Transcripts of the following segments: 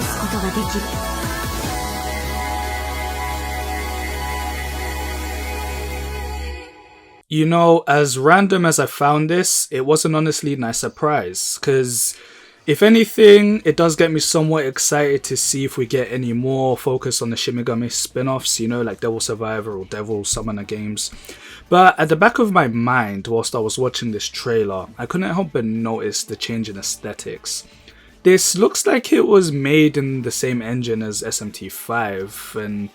すことができる。You know, as random as I found this, it was an honestly nice surprise, because if anything, it does get me somewhat excited to see if we get any more focus on the Shin Megami spin-offs, you know, like Devil Survivor or Devil Summoner games. But at the back of my mind, whilst I was watching this trailer, I couldn't help but notice the change in aesthetics. This looks like it was made in the same engine as SMT5, and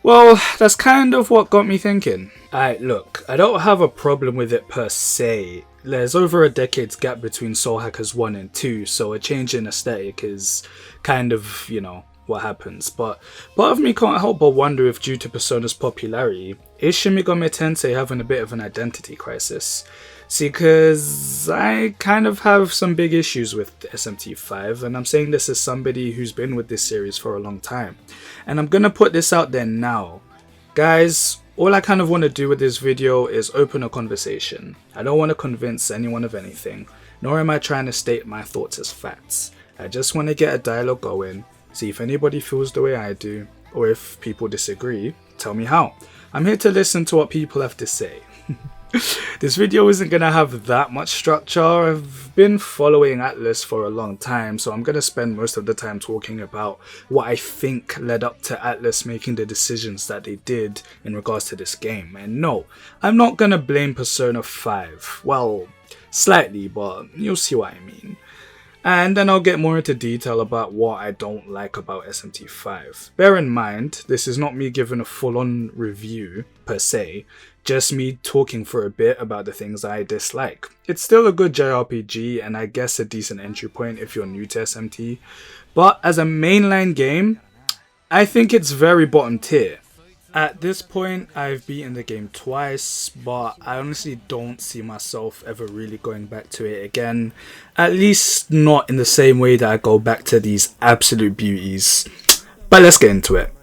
well, that's kind of what got me thinking. Alright, look, I don't have a problem with it per se. There's over a decade's gap between Soul Hackers 1 and 2, so a change in aesthetic is kind of, you know, what happens. But part of me can't help but wonder if due to Persona's popularity, is Shin Megami Tensei having a bit of an identity crisis? See, because I kind of have some big issues with SMT5, and I'm saying this as somebody who's been with this series for a long time. And I'm gonna put this out there now. Guys, all I kind of want to do with this video is open a conversation. I don't want to convince anyone of anything, nor am I trying to state my thoughts as facts. I just want to get a dialogue going, see if anybody feels the way I do, or if people disagree, tell me how. I'm here to listen to what people have to say. This video isn't going to have that much structure. I've been following Atlus for a long time, so I'm going to spend most of the time talking about what I think led up to Atlus making the decisions that they did in regards to this game. And no, I'm not going to blame Persona 5. Well, slightly, but you'll see what I mean. And then I'll get more into detail about what I don't like about SMT5. Bear in mind, this is not me giving a full-on review per se, just me talking for a bit about the things I dislike. It's still a good JRPG and I guess a decent entry point if you're new to SMT, but as a mainline game, I think it's very bottom tier. At this point, I've beaten the game twice, but I honestly don't see myself ever really going back to it again. At least not in the same way that I go back to these absolute beauties. But let's get into it.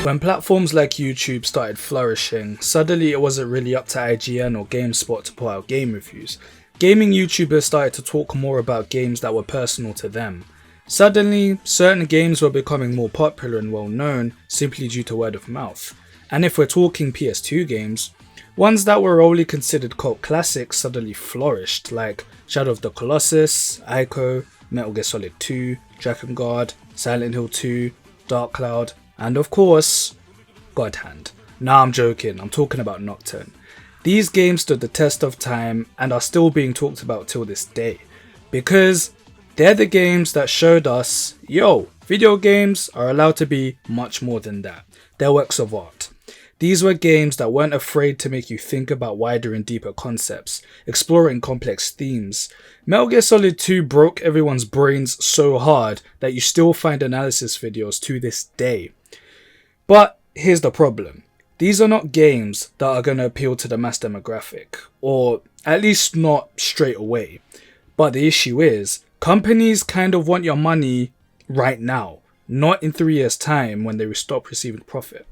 When platforms like YouTube started flourishing, suddenly it wasn't really up to IGN or GameSpot to put out game reviews. Gaming YouTubers started to talk more about games that were personal to them. Suddenly, certain games were becoming more popular and well known simply due to word of mouth. And if we're talking PS2 games, ones that were only considered cult classics suddenly flourished, like Shadow of the Colossus, Ico, Metal Gear Solid 2, Dragon Guard, Silent Hill 2, Dark Cloud, and of course, God Hand. Nah, I'm joking, I'm talking about Nocturne. These games stood the test of time and are still being talked about till this day, because they're the games that showed us, yo, video games are allowed to be much more than that. They're works of art. These were games that weren't afraid to make you think about wider and deeper concepts, exploring complex themes. Metal Gear Solid 2 broke everyone's brains so hard that you still find analysis videos to this day. But here's the problem. These are not games that are going to appeal to the mass demographic, or at least not straight away. But the issue is, companies kind of want your money right now, not in 3 years' time when they stop receiving profit.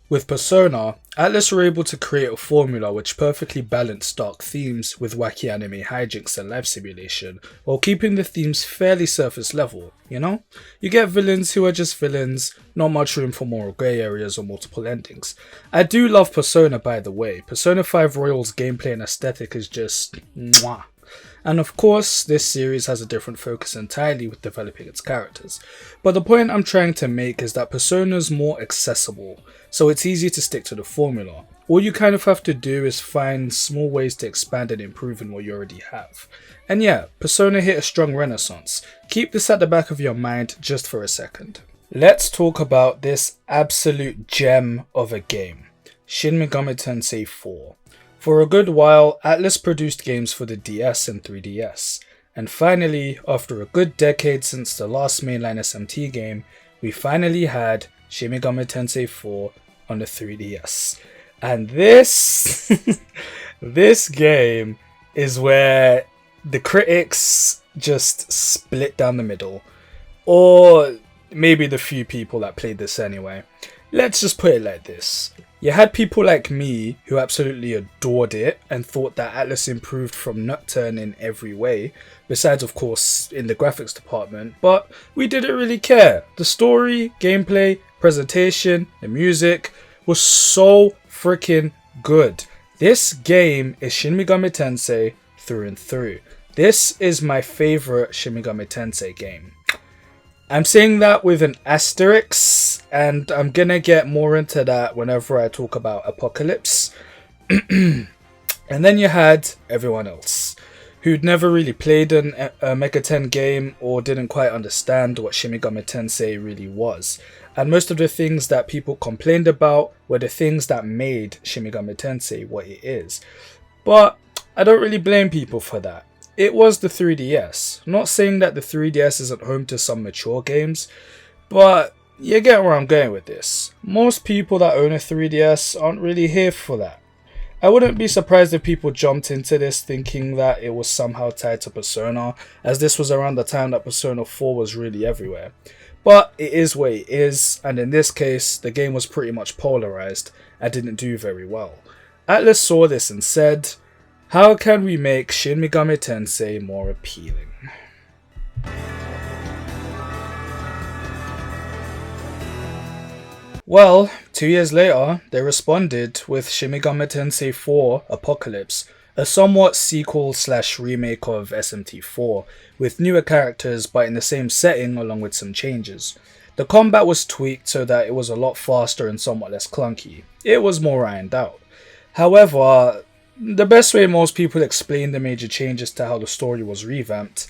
With Persona, Atlus were able to create a formula which perfectly balanced dark themes with wacky anime hijinks and life simulation, while keeping the themes fairly surface level, you know? You get villains who are just villains, not much room for moral grey areas or multiple endings. I do love Persona, by the way. Persona 5 Royal's gameplay and aesthetic is just mwah. And of course, this series has a different focus entirely with developing its characters. But the point I'm trying to make is that Persona's more accessible, so it's easy to stick to the formula. All you kind of have to do is find small ways to expand and improve on what you already have. And yeah, Persona hit a strong renaissance. Keep this at the back of your mind just for a second. Let's talk about this absolute gem of a game, Shin Megami Tensei 4. For a good while, Atlus produced games for the DS and 3DS, and finally, after a good decade since the last mainline SMT game, we finally had Shin Megami Tensei 4 on the 3DS. And this this game is where the critics just split down the middle, or maybe the few people that played this anyway. Let's just put it like this. You had people like me who absolutely adored it and thought that Atlus improved from Nocturne in every way, besides of course in the graphics department, but we didn't really care. The story, gameplay, presentation, the music was so freaking good. This game is Shin Megami Tensei through and through. This is my favorite Shin Megami Tensei game. I'm saying that with an asterisk, and I'm gonna get more into that whenever I talk about Apocalypse. And then you had everyone else who'd never really played a Mega 10 game or didn't quite understand what Shin Megami Tensei really was. And most of the things that people complained about were the things that made Shin Megami Tensei what it is. But I don't really blame people for that. It was the 3DS. Not saying that the 3DS isn't home to some mature games, but you get where I'm going with this. Most people that own a 3DS aren't really here for that. I wouldn't be surprised if people jumped into this thinking that it was somehow tied to Persona, as this was around the time that Persona 4 was really everywhere. But it is what it is, and in this case, the game was pretty much polarized and didn't do very well. Atlus saw this and said, how can we make Shin Megami Tensei more appealing? Well, 2 years later, they responded with Shin Megami Tensei 4 Apocalypse, a somewhat sequel/remake of SMT4, with newer characters but in the same setting along with some changes. The combat was tweaked so that it was a lot faster and somewhat less clunky. It was more ironed out. However, the best way most people explain the major changes to how the story was revamped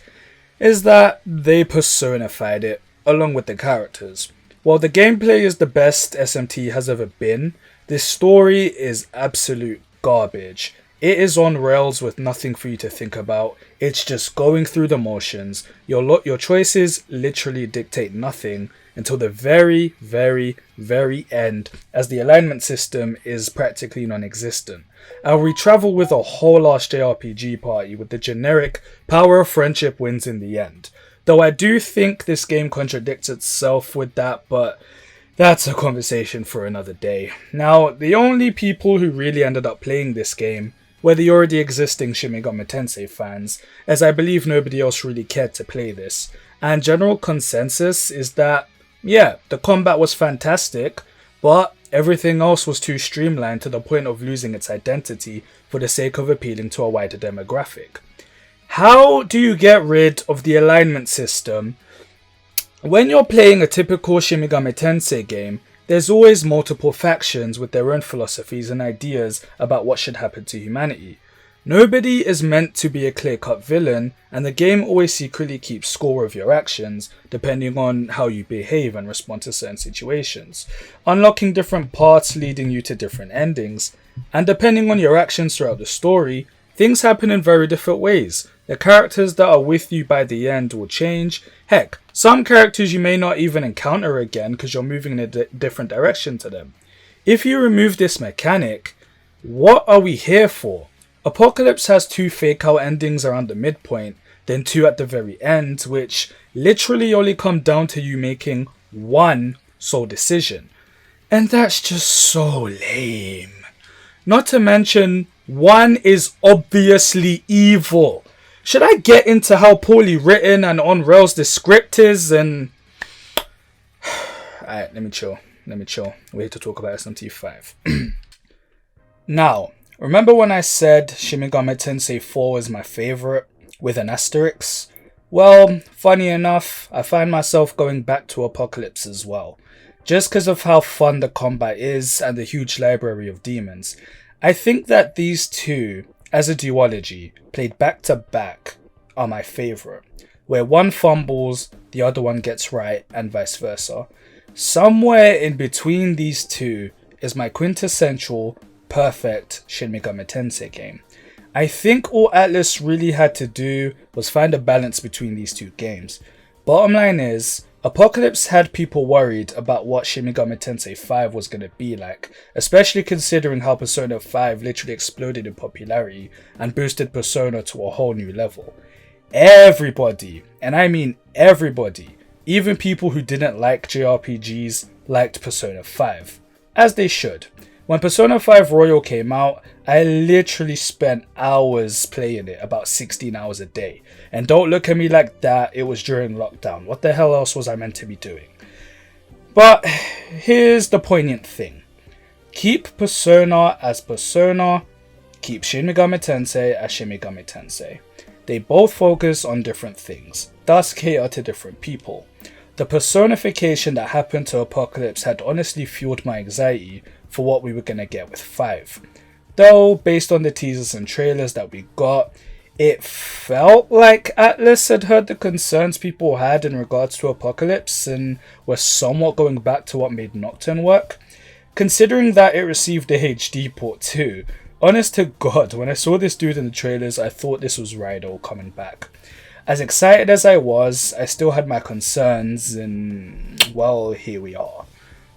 is that they personified it along with the characters. While the gameplay is the best SMT has ever been, this story is absolute garbage. It is on rails with nothing for you to think about. It's just going through the motions. Your choices literally dictate nothing until the very, very, very end, as the alignment system is practically non-existent. And we travel with a whole ass JRPG party with the generic power of friendship wins in the end. Though I do think this game contradicts itself with that, but that's a conversation for another day. Now, the only people who really ended up playing this game were the already existing Shin Megami Tensei fans, as I believe nobody else really cared to play this. And general consensus is that, yeah, the combat was fantastic, but everything else was too streamlined to the point of losing its identity for the sake of appealing to a wider demographic. How do you get rid of the alignment system? When you're playing a typical Shin Megami Tensei game, there's always multiple factions with their own philosophies and ideas about what should happen to humanity. Nobody is meant to be a clear-cut villain, and the game always secretly keeps score of your actions, depending on how you behave and respond to certain situations, unlocking different paths leading you to different endings, and depending on your actions throughout the story, things happen in very different ways. The characters that are with you by the end will change. Heck, some characters you may not even encounter again because you're moving in a different direction to them. If you remove this mechanic, what are we here for? Apocalypse has 2 fake out endings around the midpoint, then 2 at the very end, which literally only come down to you making one sole decision. And that's just so lame. Not to mention, one is obviously evil. Should I get into how poorly written and on rails the script is? And alright, let me chill. We're here to talk about SMT5. Now, remember when I said Shin Megami Tensei 4 is my favorite with an asterisk? Well, funny enough, I find myself going back to Apocalypse as well, just because of how fun the combat is and the huge library of demons. I think that these two, as a duology, played back to back, are my favorite, where one fumbles, the other one gets right, and vice versa. Somewhere in between these two is my quintessential perfect Shin Megami Tensei game. I think all Atlus really had to do was find a balance between these two games. Bottom line is, Apocalypse had people worried about what Shin Megami Tensei 5 was going to be like, especially considering how Persona 5 literally exploded in popularity and boosted Persona to a whole new level. Everybody, and I mean everybody, even people who didn't like JRPGs, liked Persona 5. As they should. When Persona 5 Royal came out, I literally spent hours playing it, about 16 hours a day. And don't look at me like that, it was during lockdown. What the hell else was I meant to be doing? But here's the poignant thing. Keep Persona as Persona, keep Shin Megami Tensei as Shin Megami Tensei. They both focus on different things, thus cater to different people. The personification that happened to Apocalypse had honestly fueled my anxiety for what we were going to get with 5. Though, based on the teasers and trailers that we got, it felt like Atlus had heard the concerns people had in regards to Apocalypse and were somewhat going back to what made Nocturne work. Considering that it received a HD port too, honest to God, when I saw this dude in the trailers, I thought this was Raido coming back. As excited as I was, I still had my concerns, and well, here we are.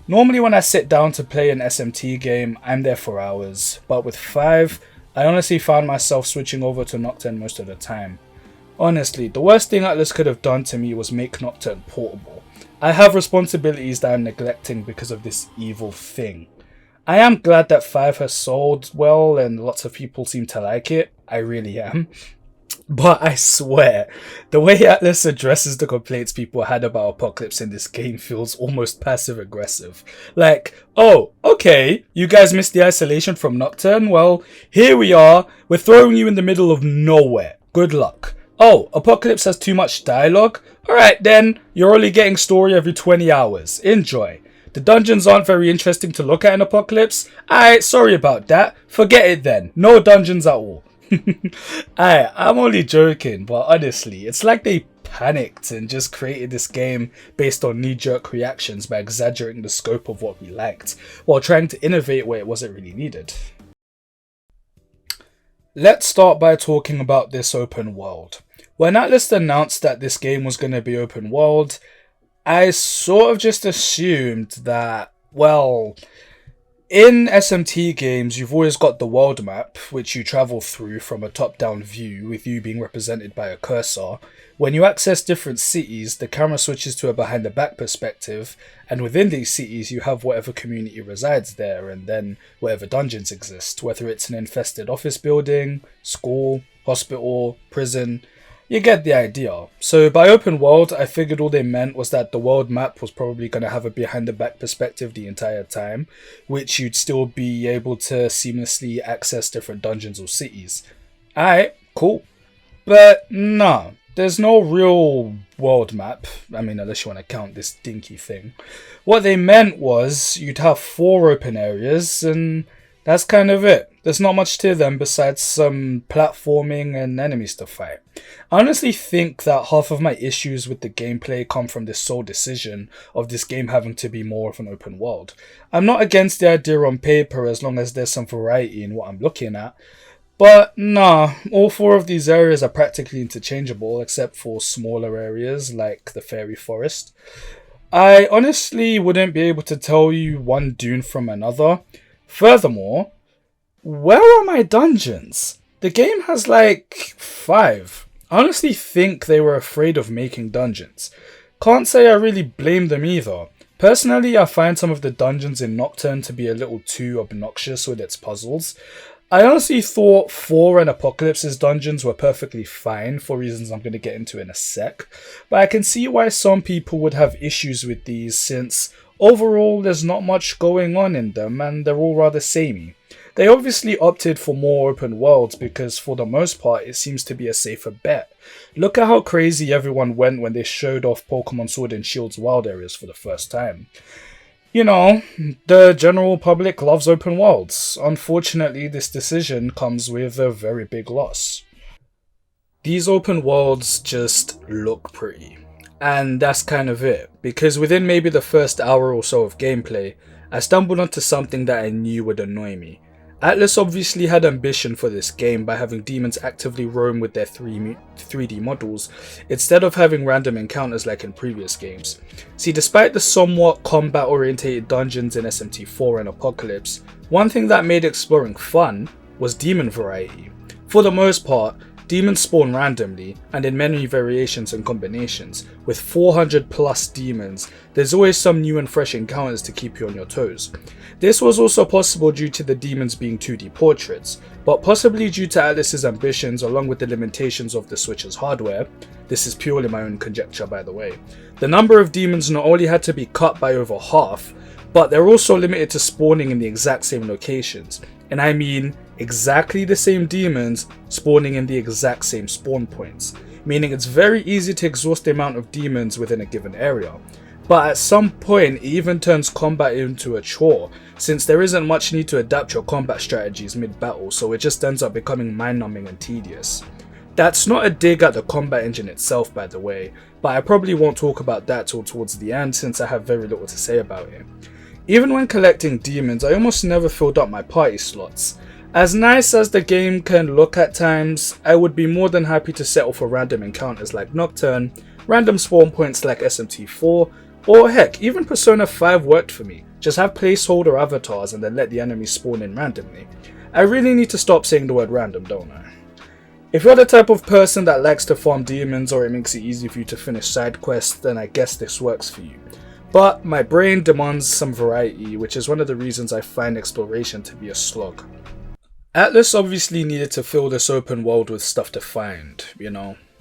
Normally when I sit down to play an SMT game, I'm there for hours, but with 5, I honestly found myself switching over to Nocturne most of the time. Honestly, the worst thing Atlus could have done to me was make Nocturne portable. I have responsibilities that I'm neglecting because of this evil thing. I am glad that 5 has sold well and lots of people seem to like it, I really am. But I swear, the way Atlus addresses the complaints people had about Apocalypse in this game feels almost passive-aggressive. Like, oh, okay, you guys missed the isolation from Nocturne? Well, here we are, we're throwing you in the middle of nowhere. Good luck. Oh, Apocalypse has too much dialogue? Alright then, you're only getting story every 20 hours. Enjoy. The dungeons aren't very interesting to look at in Apocalypse? Alright, sorry about that. Forget it then. No dungeons at all. I'm only joking, but honestly, it's like they panicked and just created this game based on knee-jerk reactions by exaggerating the scope of what we liked, while trying to innovate where it wasn't really needed. Let's start by talking about this open world. When Atlus announced that this game was going to be open world, I sort of just assumed that, well, in SMT games, you've always got the world map, which you travel through from a top-down view, with you being represented by a cursor. When you access different cities, the camera switches to a behind-the-back perspective, and within these cities you have whatever community resides there, and then whatever dungeons exist, whether it's an infested office building, school, hospital, prison. You get the idea. So by open world, I figured all they meant was that the world map was probably going to have a behind the back perspective the entire time, which you'd still be able to seamlessly access different dungeons or cities. Alright, cool. But nah, there's no real world map. I mean, unless you want to count this dinky thing. What they meant was you'd have 4 open areas, and that's kind of it. There's not much to them besides some platforming and enemies to fight. I honestly think that half of my issues with the gameplay come from this sole decision of this game having to be more of an open world. I'm not against the idea on paper as long as there's some variety in what I'm looking at. But nah, all 4 of these areas are practically interchangeable except for smaller areas like the Fairy Forest. I honestly wouldn't be able to tell you one dune from another. Furthermore, where are my dungeons? The game has like 5. I honestly think they were afraid of making dungeons. Can't say I really blame them either. Personally, I find some of the dungeons in Nocturne to be a little too obnoxious with its puzzles. I honestly thought 4 and Apocalypse's dungeons were perfectly fine for reasons I'm going to get into in a sec, but I can see why some people would have issues with these since overall there's not much going on in them and they're all rather samey. They obviously opted for more open worlds because for the most part it seems to be a safer bet. Look at how crazy everyone went when they showed off Pokemon Sword and Shield's wild areas for the first time. You know, the general public loves open worlds. Unfortunately, this decision comes with a very big loss. These open worlds just look pretty. And that's kind of it, because within maybe the first hour or so of gameplay, I stumbled onto something that I knew would annoy me. Atlus obviously had ambition for this game by having demons actively roam with their 3D models, instead of having random encounters like in previous games. See, despite the somewhat combat orientated dungeons in SMT4 and Apocalypse, one thing that made exploring fun was demon variety. For the most part, demons spawn randomly and in many variations and combinations. With 400 plus demons, there's always some new and fresh encounters to keep you on your toes. This was also possible due to the demons being 2D portraits, but possibly due to Atlus's ambitions along with the limitations of the Switch's hardware. This is purely my own conjecture, by the way. The number of demons not only had to be cut by over half, but they're also limited to spawning in the exact same locations. And I mean exactly the same demons spawning in the exact same spawn points, meaning it's very easy to exhaust the amount of demons within a given area. But at some point it even turns combat into a chore, since there isn't much need to adapt your combat strategies mid-battle, so it just ends up becoming mind-numbing and tedious. That's not a dig at the combat engine itself, by the way, but I probably won't talk about that till towards the end since I have very little to say about it. Even when collecting demons, I almost never filled up my party slots. As nice as the game can look at times, I would be more than happy to settle for random encounters like Nocturne, random spawn points like SMT4, or heck, even Persona 5 worked for me. Just have placeholder avatars and then let the enemies spawn in randomly. I really need to stop saying the word random, don't I? If you're the type of person that likes to farm demons or it makes it easy for you to finish side quests, then I guess this works for you. But my brain demands some variety, which is one of the reasons I find exploration to be a slog. Atlus obviously needed to fill this open world with stuff to find,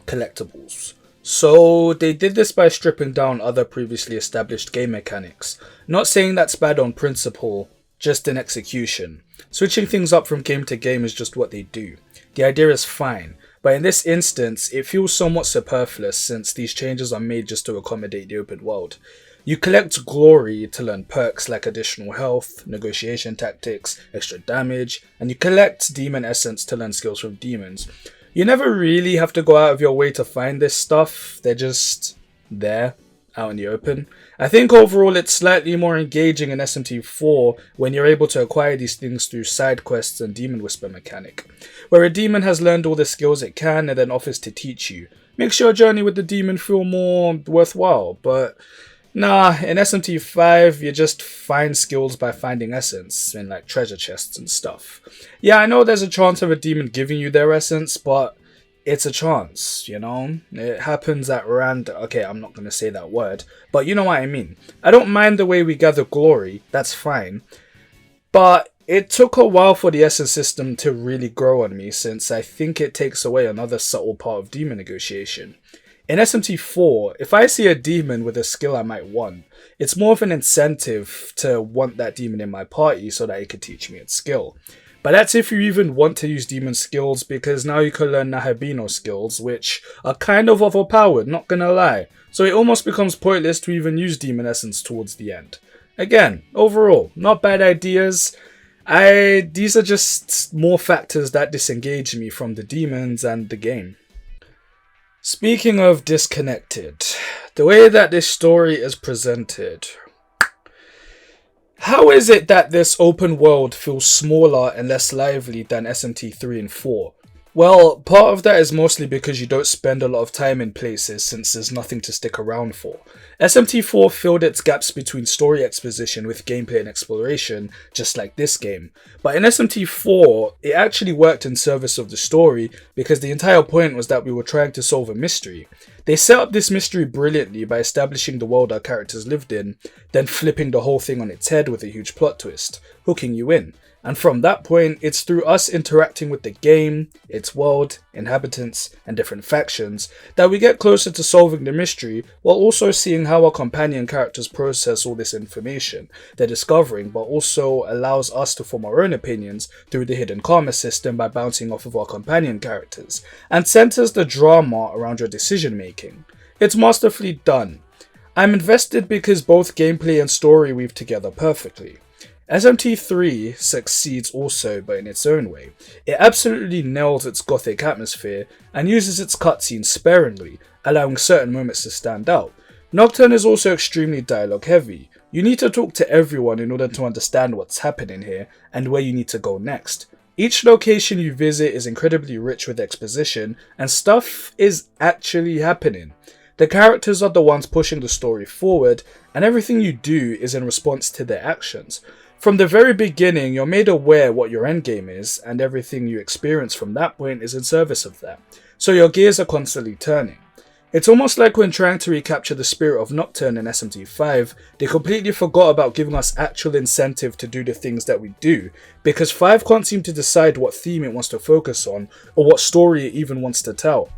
collectibles. So they did this by stripping down other previously established game mechanics. Not saying that's bad on principle, just in execution. Switching things up from game to game is just what they do. The idea is fine, but in this instance it feels somewhat superfluous since these changes are made just to accommodate the open world. You collect glory to learn perks like additional health, negotiation tactics, extra damage, and you collect demon essence to learn skills from demons. You never really have to go out of your way to find this stuff, they're just there, out in the open. I think overall it's slightly more engaging in SMT4 when you're able to acquire these things through side quests and demon whisper mechanic, where a demon has learned all the skills it can and then offers to teach you. Makes your journey with the demon feel more worthwhile, but nah, in SMT5 you just find skills by finding essence in like treasure chests and stuff. Yeah, I know there's a chance of a demon giving you their essence, but it's a chance, It happens at random. Okay, I'm not going to say that word, but you know what I mean. I don't mind the way we gather glory, that's fine. But it took a while for the essence system to really grow on me since I think it takes away another subtle part of demon negotiation. In SMT4, if I see a demon with a skill I might want, it's more of an incentive to want that demon in my party so that it could teach me its skill. But that's if you even want to use demon skills, because now you can learn Nahabino skills, which are kind of overpowered, not gonna lie. So it almost becomes pointless to even use demon essence towards the end. Again, overall, not bad ideas. These are just more factors that disengage me from the demons and the game. Speaking of disconnected, the way that this story is presented, how is it that this open world feels smaller and less lively than SMT3 and 4? Well, part of that is mostly because you don't spend a lot of time in places since there's nothing to stick around for. SMT4 filled its gaps between story exposition with gameplay and exploration, just like this game. But in SMT4, it actually worked in service of the story because the entire point was that we were trying to solve a mystery. They set up this mystery brilliantly by establishing the world our characters lived in, then flipping the whole thing on its head with a huge plot twist, hooking you in. And from that point, it's through us interacting with the game, its world, inhabitants, and different factions that we get closer to solving the mystery, while also seeing how our companion characters process all this information they're discovering, but also allows us to form our own opinions through the hidden karma system by bouncing off of our companion characters, and centers the drama around your decision making. It's masterfully done. I'm invested because both gameplay and story weave together perfectly. SMT3 succeeds also, but in its own way. It absolutely nails its gothic atmosphere and uses its cutscenes sparingly, allowing certain moments to stand out. Nocturne is also extremely dialogue heavy, You need to talk to everyone in order to understand what's happening here and where you need to go next. Each location you visit is incredibly rich with exposition, and stuff is actually happening. The characters are the ones pushing the story forward, and everything you do is in response to their actions. From the very beginning, you're made aware what your endgame is, and everything you experience from that point is in service of that. So your gears are constantly turning. It's almost like when trying to recapture the spirit of Nocturne in SMT5, they completely forgot about giving us actual incentive to do the things that we do, because 5 can't seem to decide what theme it wants to focus on, or what story it even wants to tell.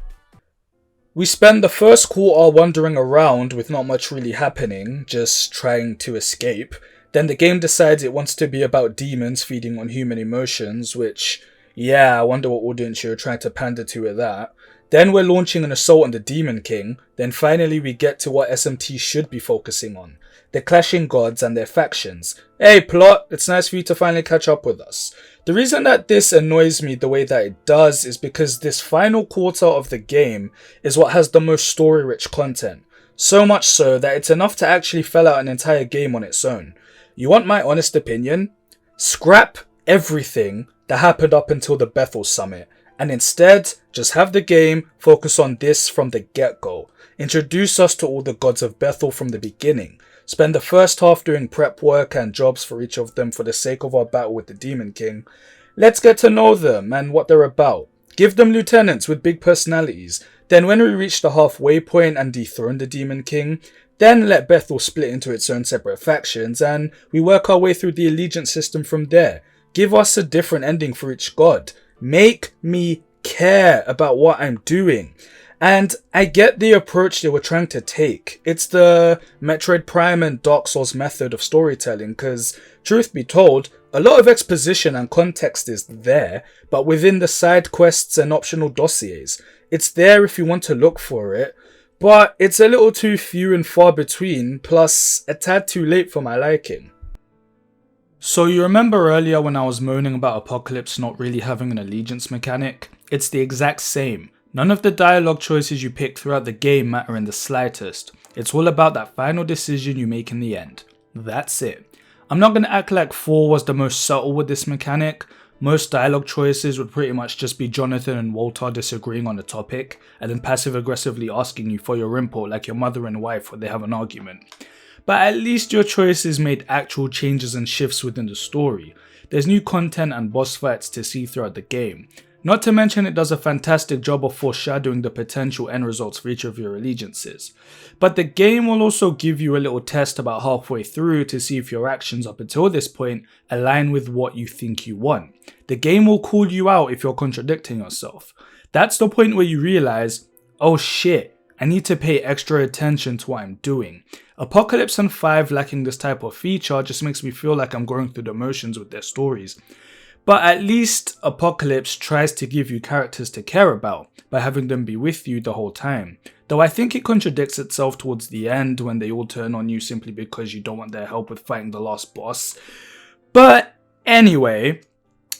We spend the first quarter wandering around with not much really happening, just trying to escape. Then the game decides it wants to be about demons feeding on human emotions, which, yeah, I wonder what audience you're trying to pander to with that. Then we're launching an assault on the Demon King. Then finally we get to what SMT should be focusing on: the clashing gods and their factions. Hey plot, it's nice for you to finally catch up with us. The reason that this annoys me the way that it does is because this final quarter of the game is what has the most story-rich content. So much so that it's enough to actually fill out an entire game on its own. You want my honest opinion? Scrap everything that happened up until the Bethel Summit, and instead, just have the game focus on this from the get-go. Introduce us to all the gods of Bethel from the beginning. Spend the first half doing prep work and jobs for each of them for the sake of our battle with the Demon King. Let's get to know them and what they're about. Give them lieutenants with big personalities. Then when we reach the halfway point and dethrone the Demon King, then let Bethel split into its own separate factions and we work our way through the allegiance system from there. Give us a different ending for each god. Make me care about what I'm doing. And I get the approach they were trying to take. It's the Metroid Prime and Dark Souls method of storytelling, because truth be told, a lot of exposition and context is there, but within the side quests and optional dossiers. It's there if you want to look for it, but it's a little too few and far between, plus a tad too late for my liking. So you remember earlier when I was moaning about Apocalypse not really having an allegiance mechanic? It's the exact same. None of the dialogue choices you pick throughout the game matter in the slightest. It's all about that final decision you make in the end. That's it. I'm not going to act like 4 was the most subtle with this mechanic. Most dialogue choices would pretty much just be Jonathan and Walter disagreeing on a topic, and then passive aggressively asking you for your input like your mother and wife when they have an argument. But at least your choices made actual changes and shifts within the story. There's new content and boss fights to see throughout the game. Not to mention it does a fantastic job of foreshadowing the potential end results for each of your allegiances. But the game will also give you a little test about halfway through to see if your actions up until this point align with what you think you want. The game will call you out if you're contradicting yourself. That's the point where you realize, oh shit, I need to pay extra attention to what I'm doing. Apocalypse and 5 lacking this type of feature just makes me feel like I'm going through the motions with their stories. But at least Apocalypse tries to give you characters to care about by having them be with you the whole time. Though I think it contradicts itself towards the end when they all turn on you simply because you don't want their help with fighting the last boss. But anyway,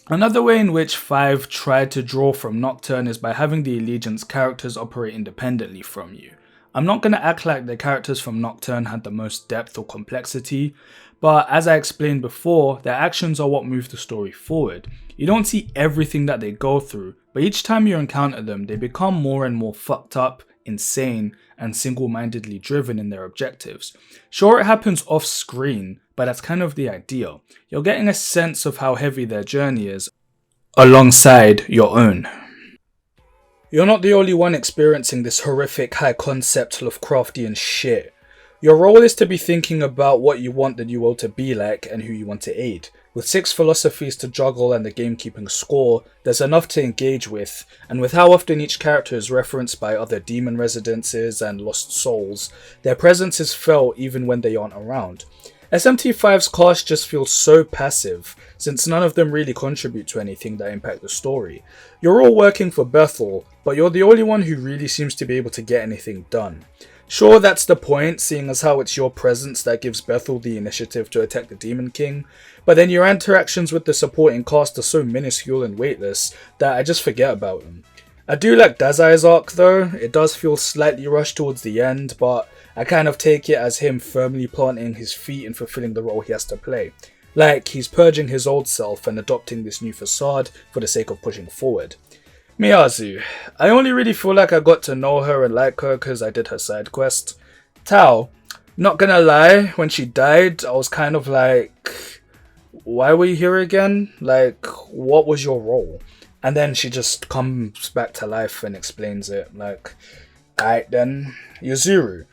another way in which 5 tried to draw from Nocturne is by having the Allegiance characters operate independently from you. I'm not going to act like the characters from Nocturne had the most depth or complexity, but as I explained before, their actions are what move the story forward. You don't see everything that they go through, but each time you encounter them, they become more and more fucked up, insane, and single-mindedly driven in their objectives. Sure, it happens off-screen, but that's kind of the idea. You're getting a sense of how heavy their journey is, alongside your own. You're not the only one experiencing this horrific high-concept Lovecraftian shit. Your role is to be thinking about what you want the new world to be like and who you want to aid. With 6 philosophies to juggle and the game keeping score, there's enough to engage with, and with how often each character is referenced by other demon residences and lost souls, their presence is felt even when they aren't around. SMT5's cast just feels so passive, since none of them really contribute to anything that impact the story. You're all working for Bethel, but you're the only one who really seems to be able to get anything done. Sure, that's the point, seeing as how it's your presence that gives Bethel the initiative to attack the Demon King, but then your interactions with the supporting cast are so minuscule and weightless that I just forget about them. I do like Dazai's arc though. It does feel slightly rushed towards the end, but I kind of take it as him firmly planting his feet and fulfilling the role he has to play. Like, he's purging his old self and adopting this new facade for the sake of pushing forward. Miyazu. I only really feel like I got to know her and like her because I did her side quest. Tao. Not gonna lie, when she died, I was kind of like, why were you here again? Like, what was your role? And then she just comes back to life and explains it. Like, alright then. Yuzuru.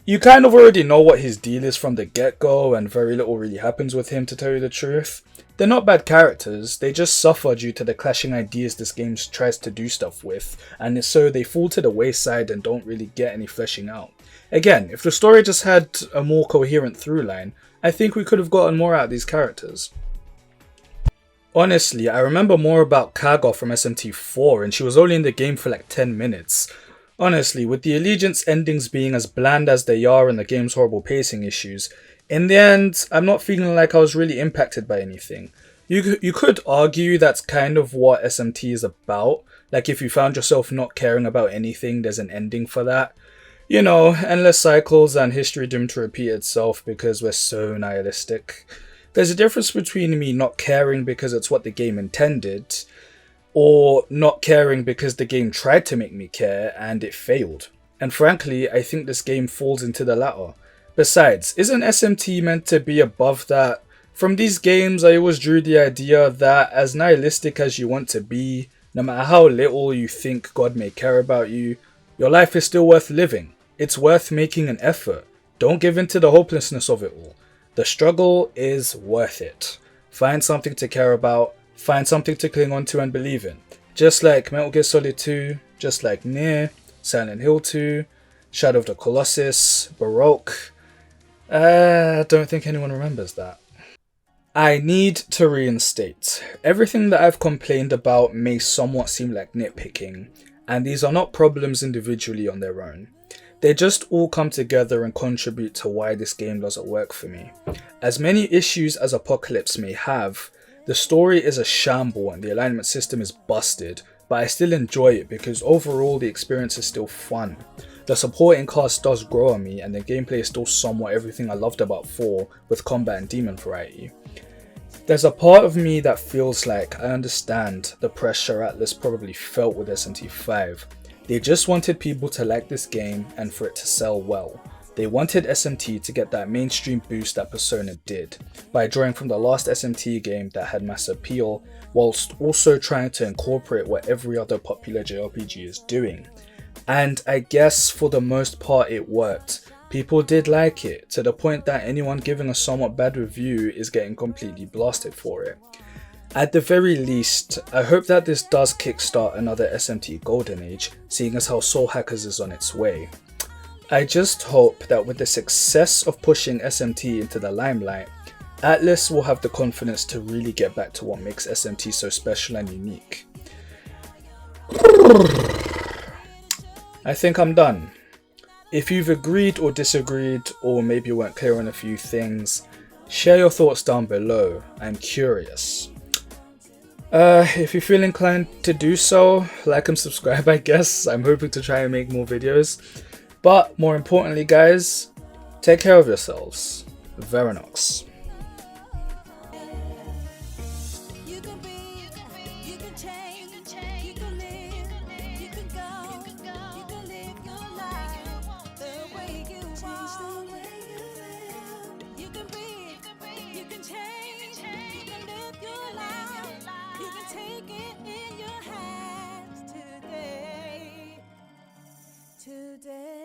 You kind of already know what his deal is from the get-go, and very little really happens with him, to tell you the truth. They're not bad characters, they just suffer due to the clashing ideas this game tries to do stuff with, and so they fall to the wayside and don't really get any fleshing out. Again, if the story just had a more coherent through line, I think we could have gotten more out of these characters. Honestly, I remember more about Kaga from SMT4, and she was only in the game for like 10 minutes. Honestly, with the Allegiance endings being as bland as they are and the game's horrible pacing issues, in the end, I'm not feeling like I was really impacted by anything. You could argue that's kind of what SMT is about. Like, if you found yourself not caring about anything, there's an ending for that. You know, endless cycles and history doomed to repeat itself because we're so nihilistic. There's a difference between me not caring because it's what the game intended, or not caring because the game tried to make me care and it failed. And frankly, I think this game falls into the latter. Besides, isn't SMT meant to be above that? From these games, I always drew the idea that as nihilistic as you want to be, no matter how little you think God may care about you, your life is still worth living. It's worth making an effort. Don't give in to the hopelessness of it all. The struggle is worth it. Find something to care about, find something to cling on to and believe in. Just like Metal Gear Solid 2, just like Nier, Silent Hill 2, Shadow of the Colossus, Baroque. I don't think anyone remembers that. I need to reinstate. Everything that I've complained about may somewhat seem like nitpicking, and these are not problems individually on their own. They just all come together and contribute to why this game doesn't work for me. As many issues as Apocalypse may have, the story is a shamble and the alignment system is busted, but I still enjoy it because overall the experience is still fun. The supporting cast does grow on me and the gameplay is still somewhat everything I loved about 4 with combat and demon variety. There's a part of me that feels like I understand the pressure Atlus probably felt with SMT5. They just wanted people to like this game and for it to sell well. They wanted SMT to get that mainstream boost that Persona did, by drawing from the last SMT game that had mass appeal, whilst also trying to incorporate what every other popular JRPG is doing. And I guess for the most part it worked. People did like it, to the point that anyone giving a somewhat bad review is getting completely blasted for it. At the very least, I hope that this does kickstart another SMT golden age, seeing as how Soul Hackers is on its way. I just hope that with the success of pushing SMT into the limelight, Atlus will have the confidence to really get back to what makes SMT so special and unique. I think I'm done. If you've agreed or disagreed, or maybe you weren't clear on a few things, share your thoughts down below. I'm curious. If you feel inclined to do so, like and subscribe, I guess. I'm hoping to try and make more videos. But more importantly, guys, take care of yourselves. Verinox. Today